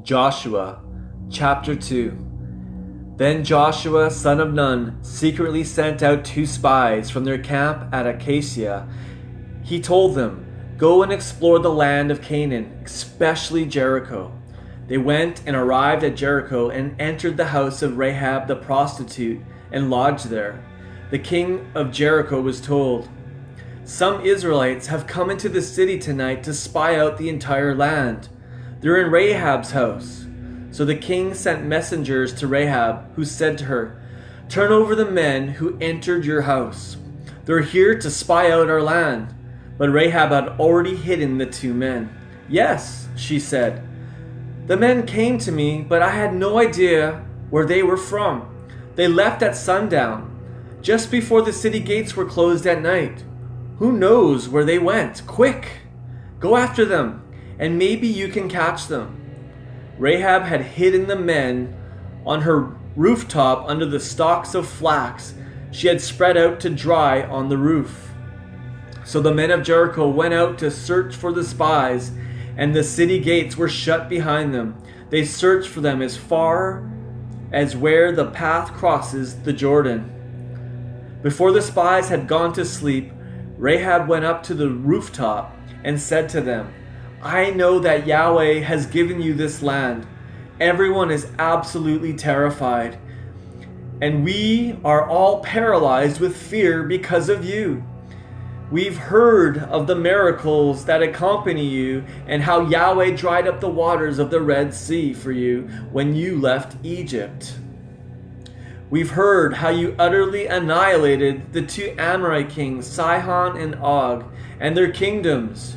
Joshua chapter 2. Then Joshua son of Nun secretly sent out 2 spies from their camp at Acacia. He told them, "Go and explore the land of Canaan, especially Jericho." They went and arrived at Jericho and entered the house of Rahab the prostitute and lodged there. The king of Jericho was told, "Some Israelites have come into the city tonight to spy out the entire land. They're in Rahab's house." So the king sent messengers to Rahab, who said to her, "Turn over the men who entered your house. They're here to spy out our land." But Rahab had already hidden the 2 men. "Yes," she said, "the men came to me, but I had no idea where they were from. They left at sundown, just before the city gates were closed at night. Who knows where they went? Quick, go after them, and maybe you can catch them." Rahab had hidden the men on her rooftop under the stalks of flax she had spread out to dry on the roof. So the men of Jericho went out to search for the spies, and the city gates were shut behind them. They searched for them as far as where the path crosses the Jordan. Before the spies had gone to sleep, Rahab went up to the rooftop and said to them, "I know that Yahweh has given you this land. Everyone is absolutely terrified, and we are all paralyzed with fear because of you. We've heard of the miracles that accompany you and how Yahweh dried up the waters of the Red Sea for you when you left Egypt. We've heard how you utterly annihilated the 2 Amorite kings, Sihon and Og, and their kingdoms,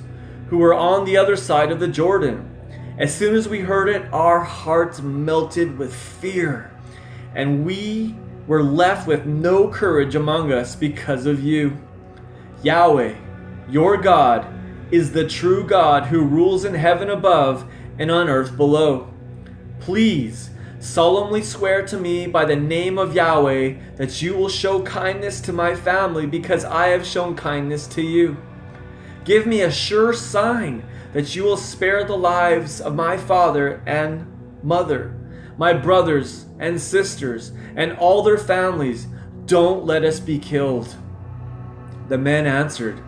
who were on the other side of the Jordan. As soon as we heard it, our hearts melted with fear, and we were left with no courage among us because of you. Yahweh, your God, is the true God who rules in heaven above and on earth below. Please solemnly swear to me by the name of Yahweh that you will show kindness to my family because I have shown kindness to you. Give me a sure sign that you will spare the lives of my father and mother, my brothers and sisters, and all their families. Don't let us be killed." The men answered,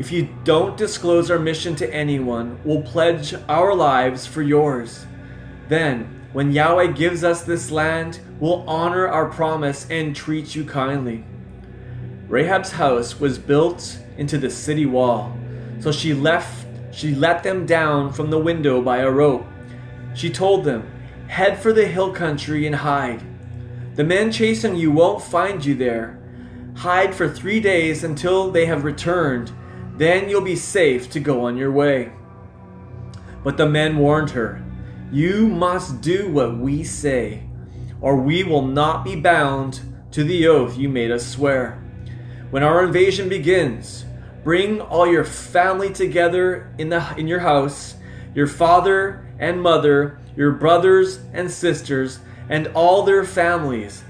"If you don't disclose our mission to anyone, we'll pledge our lives for yours. Then, when Yahweh gives us this land, we'll honor our promise and treat you kindly." Rahab's house was built into the city wall, so she let them down from the window by a rope. She told them, "Head for the hill country and hide. The men chasing you won't find you there. Hide for 3 days until they have returned. Then you'll be safe to go on your way." But the men warned her, "You must do what we say, or we will not be bound to the oath you made us swear. When our invasion begins, bring all your family together in your house, your father and mother, your brothers and sisters, and all their families,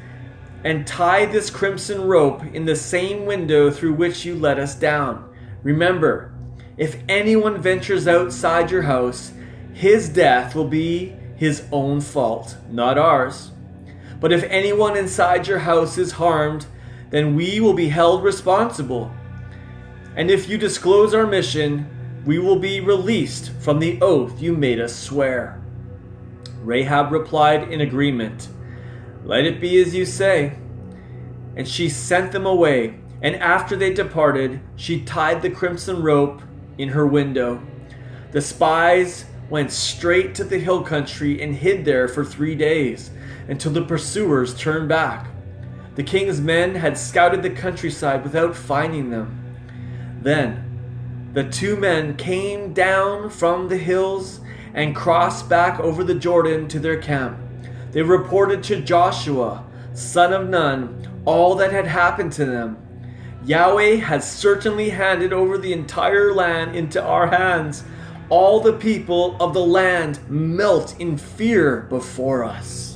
and tie this crimson rope in the same window through which you let us down. Remember, if anyone ventures outside your house, his death will be his own fault, not ours. But if anyone inside your house is harmed, then we will be held responsible. And if you disclose our mission, we will be released from the oath you made us swear." Rahab replied in agreement, "Let it be as you say." And she sent them away, and after they departed, she tied the crimson rope in her window. The spies went straight to the hill country and hid there for 3 days, until the pursuers turned back. The king's men had scouted the countryside without finding them. Then the 2 men came down from the hills and crossed back over the Jordan to their camp. They reported to Joshua, son of Nun, all that had happened to them. "Yahweh has certainly handed over the entire land into our hands. All the people of the land melt in fear before us."